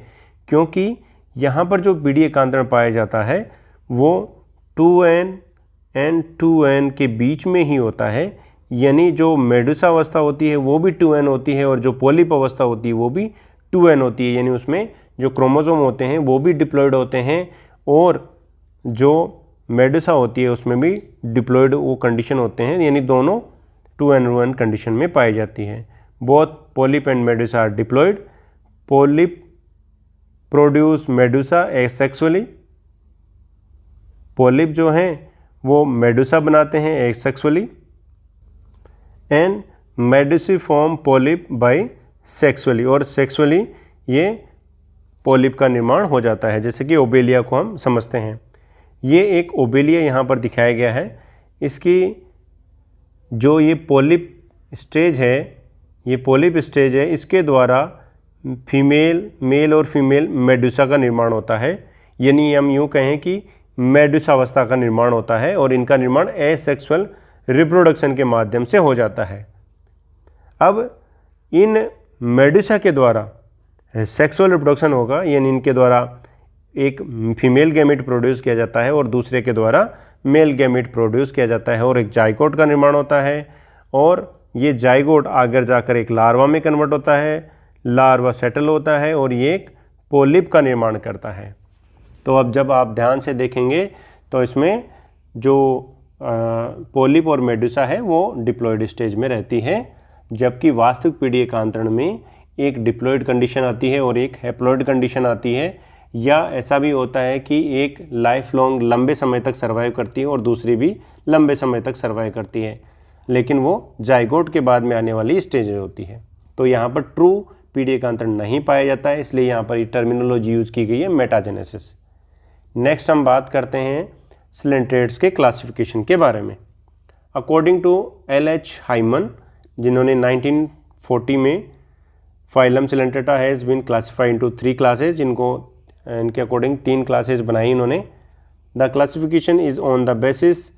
क्योंकि यहाँ पर जो पीडी एकांतरण पाया जाता है वो 2n एंड 2n के बीच में ही होता है, यानी जो मेडुसा अवस्था होती है वो भी 2n होती है और जो पॉलिप अवस्था होती है वो भी 2n होती है, यानी उसमें जो क्रोमोसोम होते हैं वो भी डिप्लॉयड होते हैं और जो मेडुसा होती है उसमें भी डिप्लॉयड वो कंडीशन होते हैं, यानी दोनों 2n1 कंडीशन में पाई जाती है। Both polyp and medusa are diploid. Polyp produce medusa asexually, polyp जो हैं वो मेडुसा बनाते हैं asexually, and medusae form polyp by sexually, और सेक्सुअली ये पॉलिप का निर्माण हो जाता है, जैसे कि ओबेलिया को हम समझते हैं। ये एक ओबेलिया यहाँ पर दिखाया गया है। इसकी जो ये पॉलिप स्टेज है, ये पॉलिप स्टेज है, इसके द्वारा मेल और फीमेल मेडुसा का निर्माण होता है, यानी हम यूँ कहें कि मेडुसा अवस्था का निर्माण होता है और इनका निर्माण एसेक्सुअल रिप्रोडक्शन के माध्यम से हो जाता है। अब इन मेडुसा के द्वारा सेक्सुअल रिप्रोडक्शन होगा, यानी इनके द्वारा एक फीमेल गैमेट प्रोड्यूस किया जाता है और दूसरे के द्वारा मेल गैमेट प्रोड्यूस किया जाता है और एक जाइगोट का निर्माण होता है, और ये जाइगोट आगे जाकर एक लार्वा में कन्वर्ट होता है, लार्वा सेटल होता है और ये एक पॉलिप का निर्माण करता है। तो अब जब आप ध्यान से देखेंगे तो इसमें जो पॉलिप और मेडुसा है वो डिप्लॉयड स्टेज में रहती है, जबकि वास्तविक पीडी एकांतरण में एक डिप्लॉयड कंडीशन आती है और एक हैप्लॉयड कंडीशन आती है। या ऐसा भी होता है कि एक लाइफ लॉन्ग लंबे समय तक सर्वाइव करती है और दूसरी भी लंबे समय तक सर्वाइव करती है, लेकिन वो जाइगोट के बाद में आने वाली स्टेज होती है। तो यहाँ पर ट्रू पीढ़ी एकांतरण नहीं पाया जाता है, इसलिए यहाँ पर ये टर्मिनोलॉजी यूज़ की गई है मेटाजेनेसिस। नेक्स्ट हम बात करते हैं सिलेंट्रेट्स के क्लासिफिकेशन के बारे में। According to L.H. हाइमन, जिन्होंने 1940 में phylum coelenterata has been classified into 3 classes, इनके अकॉर्डिंग 3 क्लासेज बनाई इन्होंने। The classification is on the basis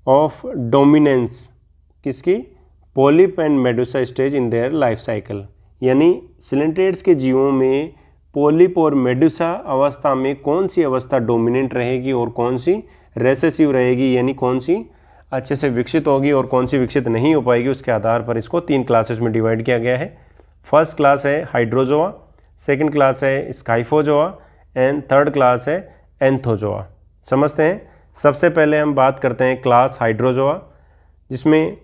of dominance किसकी, polyp and medusa stage in their life cycle, यानी सिलेंट्रेट्स के जीवों में पॉलिप और मेडुसा अवस्था में कौन सी अवस्था डोमिनेंट रहेगी और कौन सी रेसेसिव रहेगी, यानी कौन सी अच्छे से विकसित होगी और कौन सी विकसित नहीं हो पाएगी, उसके आधार पर इसको 3 क्लासेस में डिवाइड किया गया है। फर्स्ट क्लास है हाइड्रोजोआ, सेकंड क्लास है स्काइफोजोआ एंड थर्ड क्लास है एंथोजोआ। समझते हैं। सबसे पहले हम बात करते हैं क्लास हाइड्रोजोआ, जिसमें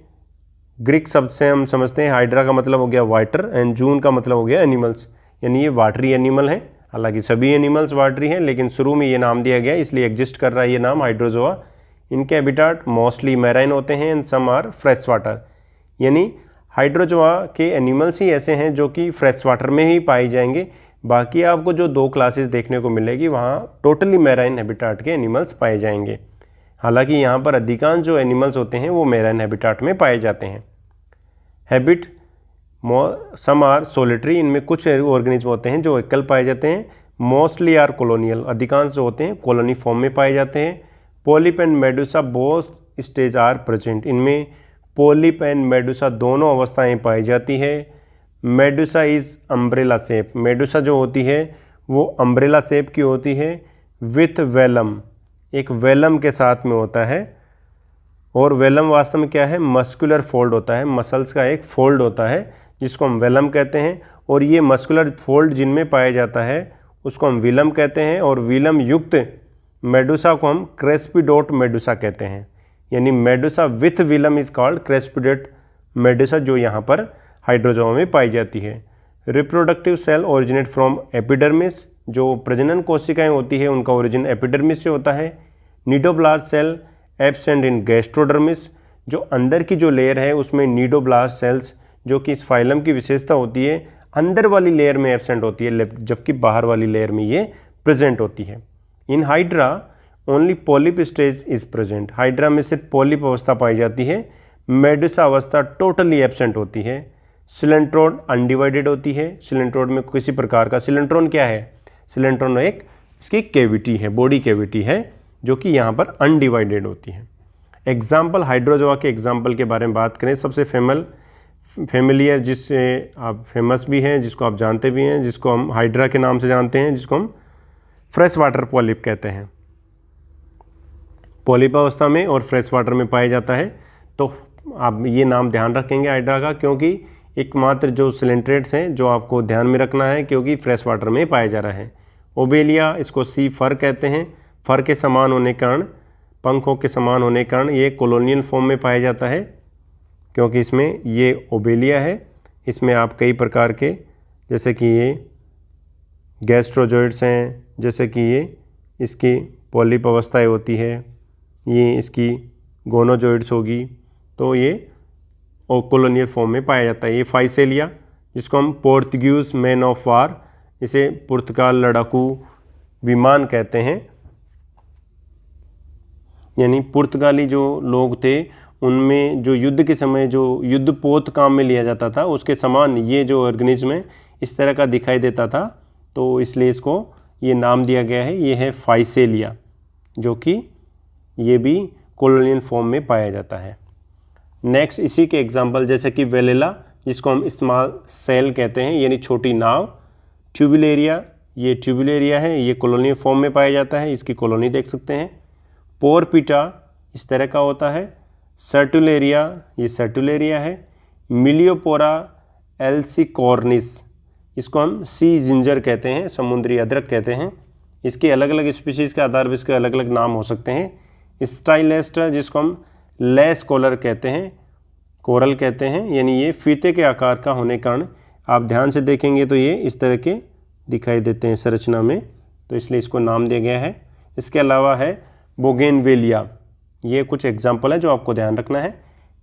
ग्रीक शब्द से हम समझते हैं हाइड्रा का मतलब हो गया वाटर एंड जून का मतलब हो गया एनिमल्स, यानी ये वाटरी एनिमल है। हालांकि सभी एनिमल्स वाटरी हैं, लेकिन शुरू में ये नाम दिया गया इसलिए एग्जिस्ट कर रहा है ये नाम हाइड्रोजोआ। इनके हैबिटाट मोस्टली मैराइन होते हैं and some are fresh water, यानी हाइड्रोजोआ के एनिमल्स ही ऐसे हैं जो कि फ्रेश वाटर में ही पाए जाएंगे। बाकी आपको जो 2 क्लासेस देखने को मिलेगी वहाँ टोटली मैराइन हैबिटाट के एनिमल्स पाए जाएंगे। हालांकि यहाँ पर अधिकांश जो एनिमल्स होते हैं वो मैराइन हैबिटाट में पाए जाते हैं। हैबिट सम आर सोलिटरी, इनमें कुछ ऑर्गेनिज्म होते हैं जो एकल पाए जाते हैं। मोस्टली आर कॉलोनियल, अधिकांश जो होते हैं कॉलोनी फॉर्म में पाए जाते हैं। Polyp and medusa both stage are present, इनमें पॉलिप एंड मेडुसा दोनों अवस्थाएं पाई जाती है। Medusa is umbrella shape, medusa जो होती है वो अम्ब्रेला शेप की होती है विथ वेलम, एक वेलम के साथ में होता है। और वेलम वास्तव में क्या है, मस्कुलर फोल्ड होता है, मसल्स का एक फोल्ड होता है जिसको हम वेलम कहते हैं। और ये मस्कुलर फोल्ड जिनमें पाया जाता है उसको हम विलम कहते हैं। और विलम युक्त मेडुसा को हम क्रेस्पिडोट मेडुसा कहते हैं, यानी medusa with velum is called craspedote medusa, जो यहाँ पर हाइड्रोजोआ में पाई जाती है। Reproductive cell originate from epidermis, जो प्रजनन कोशिकाएं होती है उनका ओरिजिन एपिडर्मिस से होता है। Cnidoblast cell absent in gastrodermis, जो अंदर की जो लेयर है उसमें निडोब्लास्ट सेल्स, जो कि इस फाइलम की विशेषता होती है, अंदर वाली लेयर में एब्सेंट होती है, जबकि बाहर वाली लेयर में ये प्रेजेंट होती है। In hydra only polyp stage is present, hydra में सिर्फ पॉलिप अवस्था पाई जाती है, मेडुसा अवस्था टोटली एब्सेंट होती है। सिलेंट्रोड अनडिवाइडेड होती है, सिलेंट्रोड में किसी प्रकार का, सिलेंट्रोन क्या है, सिलेंट्रोन एक इसकी कैविटी है, बॉडी कैविटी है, जो कि यहाँ पर अनडिवाइडेड होती है। एग्जाम्पल हाइड्रोजोआ के एग्जाम्पल के बारे में बात करें, सबसे फेमिलियर जिससे आप फेमस भी हैं, जिसको आप जानते भी हैं, जिसको हम हाइड्रा के नाम से जानते हैं, जिसको हम फ्रेश वाटर पॉलिप कहते हैं, पॉलिप अवस्था में और फ्रेश वाटर में पाया जाता है। तो आप ये नाम ध्यान रखेंगे हाइड्रा का, क्योंकि एकमात्र जो सिलेंट्रेट्स हैं जो आपको ध्यान में रखना है, क्योंकि फ्रेश वाटर में पाया जा रहा है। ओबेलिया, इसको सी फर कहते हैं, फर के समान होने के कारण, पंखों के समान होने के कारण ये कॉलोनियल फॉर्म में पाया जाता है, क्योंकि इसमें ये ओबेलिया है। इसमें आप कई प्रकार के, जैसे कि ये गैस्ट्रोजोइड्स हैं, जैसे कि ये इसकी पॉलिप अवस्थाएँ होती है, ये इसकी गोनोजोइड्स होगी, तो ये कॉलोनियल फॉर्म में पाया जाता है। ये फाइसेलिया, जिसको हम पोर्तुगीज मैन ऑफ वार, इसे पुर्तगाल लड़ाकू विमान कहते हैं, यानी पुर्तगाली जो लोग थे उनमें जो युद्ध के समय जो युद्धपोत काम में लिया जाता था, उसके समान ये जो ऑर्गेनिज्म है इस तरह का दिखाई देता था, तो इसलिए इसको ये नाम दिया गया है। ये है फाइसेलिया, जो कि ये भी कॉलोनियल फॉर्म में पाया जाता है। नेक्स्ट इसी के एग्जांपल जैसे कि वेलेला, जिसको हम स्मॉल सेल कहते हैं, यानी छोटी नाव। ट्यूबुलेरिया, ये ट्यूबुलेरिया है, ये कॉलोनियल फॉर्म में पाया जाता है, इसकी कॉलोनी देख सकते हैं। पोरपिटा इस तरह का होता है। सर्टुलेरिया, ये सर्टुलेरिया है। मिलियोपोरा एल्सिकॉर्निस, इसको हम सी जिंजर कहते हैं, समुद्री अदरक कहते हैं। इसके अलग अलग स्पीशीज़ के आधार पर इसके अलग अलग नाम हो सकते हैं। स्टाइलेस्टर, जिसको हम लेस कॉलर कहते हैं, कोरल कहते हैं, यानी ये फीते के आकार का होने के कारण आप ध्यान से देखेंगे तो ये इस तरह के दिखाई देते हैं संरचना में। तो इसलिए इसको नाम दिया गया है। इसके अलावा है बोगेनवेलिया, ये कुछ एग्जाम्पल है जो आपको ध्यान रखना है।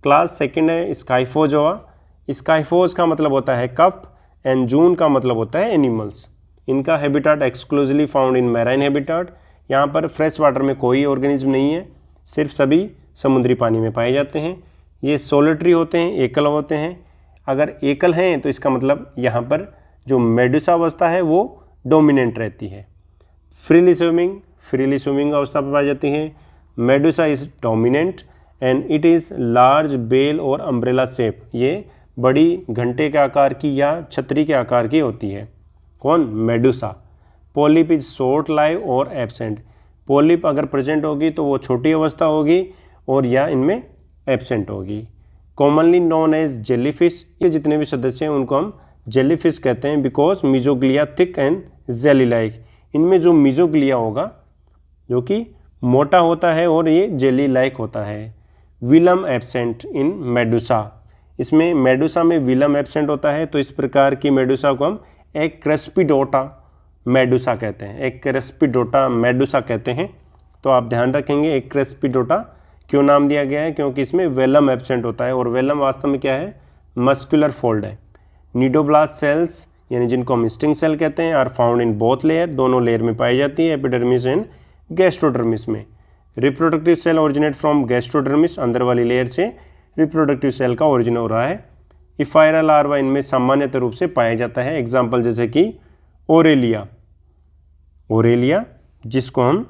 क्लास सेकंड है स्काइफोजोआ। स्काइफोज का मतलब होता है कप एंड जून का मतलब होता है एनिमल्स। इनका habitat exclusively found in marine habitat. यहाँ पर फ्रेश वाटर में कोई ऑर्गेनिज्म नहीं है, सिर्फ सभी समुद्री पानी में पाए जाते हैं। ये सोलिटरी होते हैं, एकल होते हैं। अगर एकल हैं तो इसका मतलब यहाँ पर जो मेडुसा अवस्था है वो डोमिनेंट रहती है। फ्रीली स्विमिंग अवस्था पर पाई जाती है। Medusa is dominant and it is large bell और अम्ब्रेला शेप। ये बड़ी घंटे के आकार की या छतरी के आकार की होती है। कौन? Medusa. Polyp is short live और एब्सेंट। पॉलिप अगर प्रेजेंट होगी तो वो छोटी अवस्था होगी और या इनमें एब्सेंट होगी। Commonly known as jellyfish. ये जितने भी सदस्य हैं उनको हम जेलीफिश कहते हैं because mesoglea thick and jelly like. इनमें जो मीजोग्लिया होगा जो कि मोटा होता है और ये जेली लाइक होता है। Vilam absent in Medusa. इसमें मेडुसा में विलम एब्सेंट होता है, तो इस प्रकार की मेडुसा को हम एक क्रेस्पिडोटा मेडुसा कहते हैं। एक क्रेस्पिडोटा मेडुसा कहते हैं। तो आप ध्यान रखेंगे एक क्रेस्पिडोटा क्यों नाम दिया गया है, क्योंकि इसमें वेलम एब्सेंट होता है और वेलम वास्तव में क्या है? मस्कुलर फोल्ड है। निडोब्लास्ट सेल्स यानी जिनको हम स्टिंग सेल कहते हैं are found in both layer. दोनों लेयर में पाई जाती है, एपिडर्मिस एंड गैस्ट्रोडर्मिस में। Reproductive cell originate from gastrodermis, अंदर वाली लेयर से रिप्रोडक्टिव सेल का ओरिजिन हो रहा है। इफायरा लार्वा इनमें सामान्यतः रूप से पाया जाता है। एग्जाम्पल जैसे कि ओरेलिया जिसको हम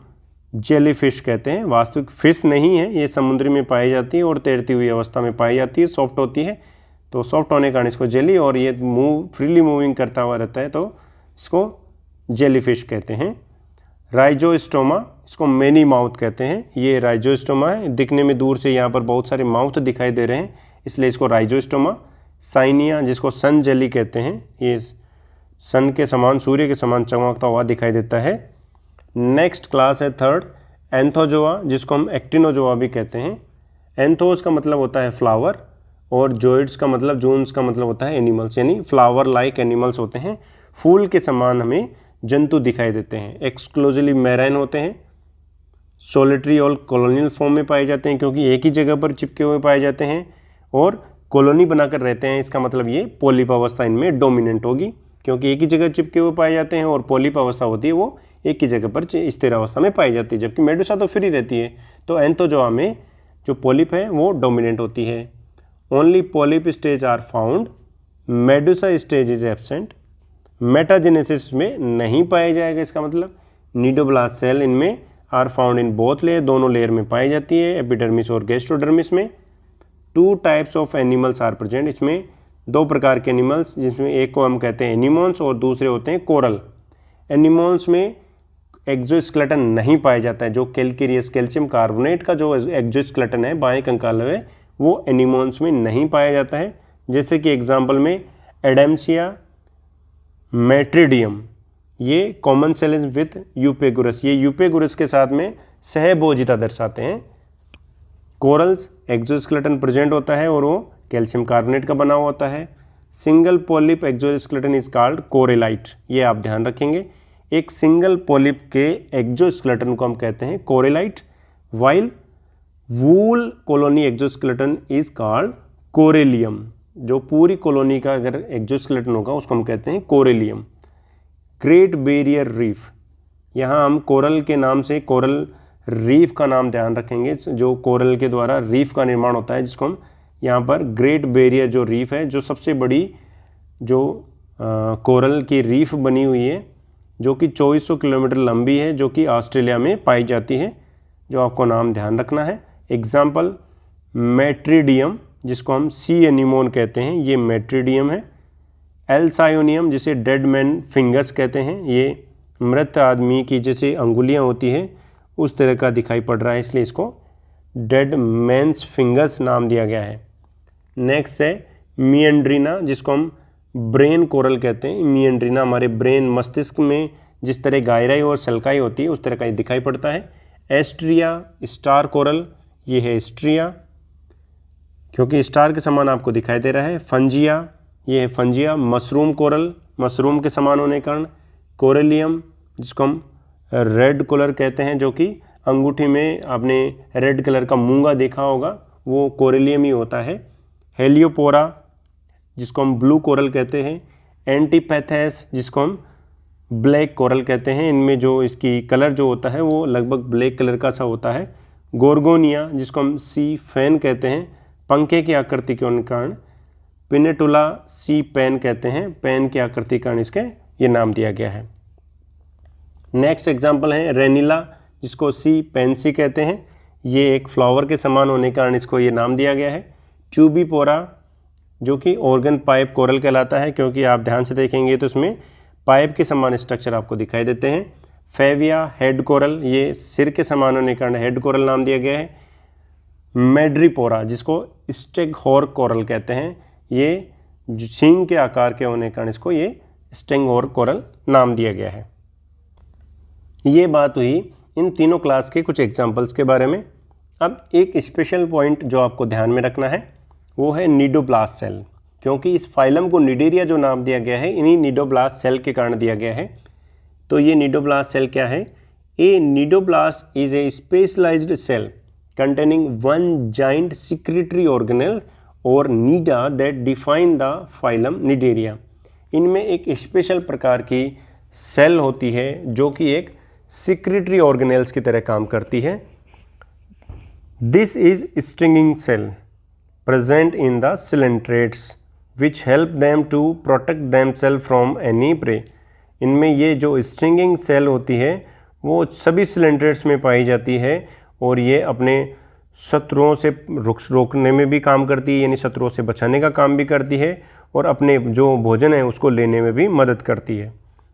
जेलीफिश कहते हैं। वास्तविक फिश नहीं है, ये समुद्र में पाई जाती है और तैरती हुई अवस्था में पाई जाती है, सॉफ्ट होती है, तो सॉफ्ट होने के कारण इसको जेली, और ये फ्रीली मूविंग करता हुआ रहता है तो इसको जेलीफिश कहते हैं। राइजोस्टोमा, इसको मैनी माउथ कहते हैं। ये राइजोस्टोमा है, दिखने में दूर से यहाँ पर बहुत सारे माउथ दिखाई दे रहे हैं इसलिए इसको राइजोस्टोमा। साइनिया जिसको सन जेली कहते हैं, ये सन के समान, सूर्य के समान चमकता हुआ दिखाई देता है। नेक्स्ट क्लास है थर्ड एंथोजोआ, जिसको हम एक्टिनोजोआ भी कहते हैं। एंथोस का मतलब होता है फ्लावर और जोइड्स का मतलब, जून्स का मतलब होता है एनिमल्स, यानी फ्लावर लाइक एनिमल्स होते हैं। फूल के समान हमें जंतु दिखाई देते हैं। एक्सक्लूसिवली मैराइन होते हैं। सोलिटरी और कॉलोनियल फॉर्म में पाए जाते हैं क्योंकि एक ही जगह पर चिपके हुए पाए जाते हैं और कॉलोनी बनाकर रहते हैं। इसका मतलब ये पॉलिप अवस्था इनमें डोमिनेंट होगी क्योंकि एक ही जगह चिपके हुए पाए जाते हैं और पॉलिप अवस्था होती है वो एक ही जगह पर स्थिर अवस्था में पाई जाती है, जबकि मेडुसा तो फ्री रहती है। तो एंथोजोआ में जो पॉलिप है वो डोमिनेंट होती है। Only polyp stage are found, medusa stage is absent. Metagenesis में नहीं पाया जाएगा, इसका मतलब निडोब्लास्ट सेल इनमें are found in both layer, दोनों लेयर में पाई जाती है, एपिडर्मिस और गैस्ट्रोडर्मिस में। 2 types of animals are present, इसमें 2 प्रकार के एनिमल्स, जिसमें एक को हम कहते हैं एनिमोन्स और दूसरे होते हैं कोरल। एनिमोन्स में एक्सोस्केलेटन नहीं पाया जाता है, जो कैल्केरियस कैल्शियम कार्बोनेट का जो एक्सोस्केलेटन है बाएं कंकाल में, वो एनिमोन्स में नहीं पाया जाता है। जैसे कि एग्जाम्पल में एडेम्सिया मेट्रिडियम, ये कॉमन सेल विथ यूपेगुरस, ये यूपेगुरस के साथ में सहभोजिता दर्शाते हैं। कोरल्स एक्सोस्केलेटन प्रेजेंट होता है और वो कैल्शियम कार्बोनेट का बना हुआ होता है। Single polyp exoskeleton is called corallite, ये आप ध्यान रखेंगे। एक सिंगल पॉलिप के एक्सोस्केलेटन को हम कहते हैं corallite, while whole colony exoskeleton is called corallium. जो पूरी कॉलोनी का अगर एक्सोस्केलेटन होगा उसको हम कहते हैं कोरेलियम। ग्रेट बैरियर रीफ, यहाँ हम कोरल के नाम से कोरल रीफ का नाम ध्यान रखेंगे, जो कोरल के द्वारा रीफ का निर्माण होता है, जिसको हम यहाँ पर ग्रेट बैरियर जो रीफ है, जो सबसे बड़ी जो कोरल की रीफ बनी हुई है, जो कि 2400 किलोमीटर लंबी है, जो कि ऑस्ट्रेलिया में पाई जाती है, जो आपको नाम ध्यान रखना है। एग्जाम्पल मेट्रिडियम, जिसको हम सी एनिमोन कहते हैं, ये मेट्रिडियम है। एल्सायोनियम, जिसे डेड मैन फिंगर्स कहते हैं, ये मृत आदमी की जैसे अंगुलियां होती हैं उस तरह का दिखाई पड़ रहा है, इसलिए इसको डेड मैन्स फिंगर्स नाम दिया गया है। नेक्स्ट है मिएंड्रीना, जिसको हम ब्रेन कोरल कहते हैं। मिएंड्रीना हमारे ब्रेन मस्तिष्क में जिस तरह गायराई और सल्काई होती है उस तरह का दिखाई पड़ता है। एस्ट्रिया स्टार कोरल, ये है एस्ट्रिया क्योंकि स्टार के समान आपको दिखाई दे रहा है। फंजिया, ये है फंजिया। मशरूम कोरल, मशरूम के समान होने के कारण। कोरेलियम, जिसको हम रेड कलर कहते हैं, जो कि अंगूठी में आपने रेड कलर का मूंगा देखा होगा, वो कोरेलियम ही होता है। हेलियोपोरा जिसको हम ब्लू कोरल कहते हैं, एंटीपैथेस जिसको हम ब्लैक कोरल कहते हैं, इनमें जो इसकी कलर जो होता है वो लगभग ब्लैक कलर का सा होता है। गोर्गोनिया जिसको हम सी फैन कहते हैं, पंखे की आकृति के कारण। पिनेटुला सी पेन कहते हैं, पेन की आकृति के कारण इसके ये नाम दिया गया है। नेक्स्ट एग्जाम्पल है रेनिला जिसको सी पेंसी कहते हैं, ये एक फ्लावर के समान होने के कारण इसको ये नाम दिया गया है। ट्यूबिपोरा जो कि ऑर्गन पाइप कोरल कहलाता है, क्योंकि आप ध्यान से देखेंगे तो इसमें पाइप के समान स्ट्रक्चर आपको दिखाई देते हैं। फेविया हेड कोरल, ये सिर के समान होने के कारण हेड कोरल नाम दिया गया है। मेड्रीपोरा जिसको स्टेगहोर कोरल कहते हैं, ये सींग के आकार के होने के कारण इसको ये स्टेगहोर कोरल नाम दिया गया है। ये बात हुई इन तीनों क्लास के कुछ एग्जाम्पल्स के बारे में। अब एक स्पेशल पॉइंट जो आपको ध्यान में रखना है वो है निडोब्लास्ट सेल, क्योंकि इस फाइलम को निडेरिया जो नाम दिया गया है इन्हीं निडोब्लास्ट सेल के कारण दिया गया है। तो ये निडोब्लास्ट सेल क्या है? A cnidoblast is a specialised cell containing one giant secretory organelle और nida that define the phylum Nidaria। इनमें एक स्पेशल प्रकार की सेल होती है जो कि एक secretory organelles की तरह काम करती है। This is stinging cell present in the coelentrates which help them to protect themselves from any prey। इनमें ये जो स्टिंगिंग सेल होती है वो सभी coelentrates में पाई जाती है और ये अपने शत्रुओं से रोकने में भी काम करती है, यानी शत्रुओं से बचाने का काम भी करती है और अपने जो भोजन है उसको लेने में भी मदद करती है।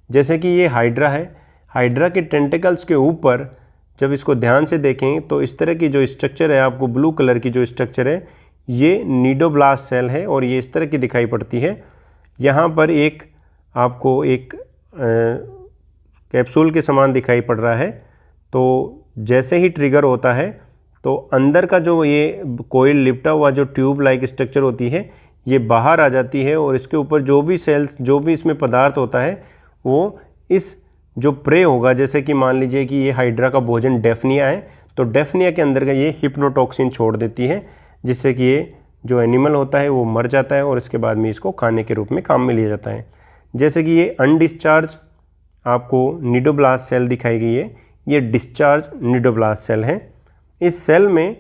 जैसे कि ये हाइड्रा है, हाइड्रा के टेंटिकल्स के ऊपर जब इसको ध्यान से देखें तो इस तरह की जो स्ट्रक्चर है, आपको ब्लू कलर की जो स्ट्रक्चर है ये निडोब्लास्ट सेल है और ये इस तरह की दिखाई पड़ती है। यहाँ पर एक आपको एक कैप्सूल के समान दिखाई पड़ रहा है। तो जैसे ही ट्रिगर होता है तो अंदर का जो ये कोयल लिपटा हुआ जो ट्यूब लाइक स्ट्रक्चर होती है ये बाहर आ जाती है और इसके ऊपर जो भी सेल्स जो भी इसमें पदार्थ होता है वो इस जो प्रे होगा, जैसे कि मान लीजिए कि ये हाइड्रा का भोजन डेफनिया है तो डेफनिया के अंदर का ये हिप्नोटॉक्सिन छोड़ देती है, जिससे कि ये जो एनिमल होता है वो मर जाता है और इसके बाद में इसको खाने के रूप में काम में लिया जाता है। जैसे कि ये अनडिस्चार्ज आपको निडोब्लास्ट सेल दिखाई गई है, ये डिस्चार्ज निडोब्लास्ट सेल है। इस सेल में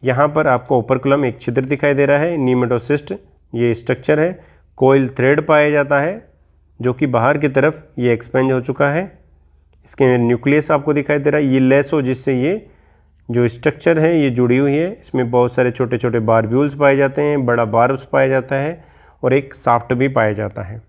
यहाँ पर आपको ओपरकुलम एक छिद्र दिखाई दे रहा है, नीमेटोसिस्ट ये स्ट्रक्चर है, कोयल थ्रेड पाया जाता है जो कि बाहर की तरफ ये एक्सपेंड हो चुका है। इसके न्यूक्लियस आपको दिखाई दे रहा है, ये लेसो जिससे ये जो स्ट्रक्चर है ये जुड़ी हुई है। इसमें बहुत सारे छोटे छोटे बारब्यूल्स पाए जाते हैं, बड़ा बार्ब्स पाया जाता है और एक साफ्ट भी पाया जाता है।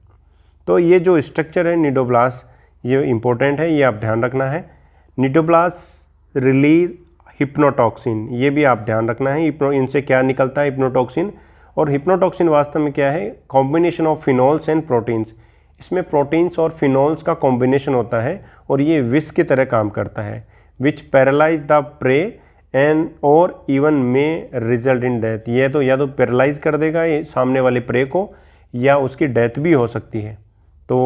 तो ये जो स्ट्रक्चर है निडोब्लास्ट ये इम्पोर्टेंट है, ये आप ध्यान रखना है। निडोब्लास्ट रिलीज हिप्नोटॉक्सिन, ये भी आप ध्यान रखना है। इनसे क्या निकलता है हिप्नोटॉक्सिन, और हिप्नोटॉक्सिन वास्तव में क्या है? Combination of phenols and proteins. इसमें प्रोटीन्स और फिनॉल्स का कॉम्बिनेशन होता है और ये विष की तरह काम करता है, विच पैरालाइज द प्रे एंड और even may result in death. ये तो या तो पैरालाइज कर देगा ये सामने वाले प्रे को या उसकी डेथ भी हो सकती है। तो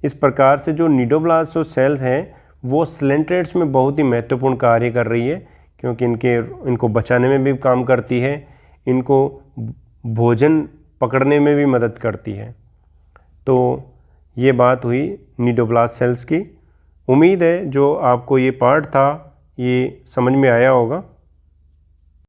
इस प्रकार से जो निडोब्लास्ट सेल्स हैं वो सिलेंट्रेट्स में बहुत ही महत्वपूर्ण कार्य कर रही है, क्योंकि इनको बचाने में भी काम करती है, इनको भोजन पकड़ने में भी मदद करती है। तो ये बात हुई निडोब्लास्ट सेल्स की। उम्मीद है जो आपको ये पार्ट था ये समझ में आया होगा।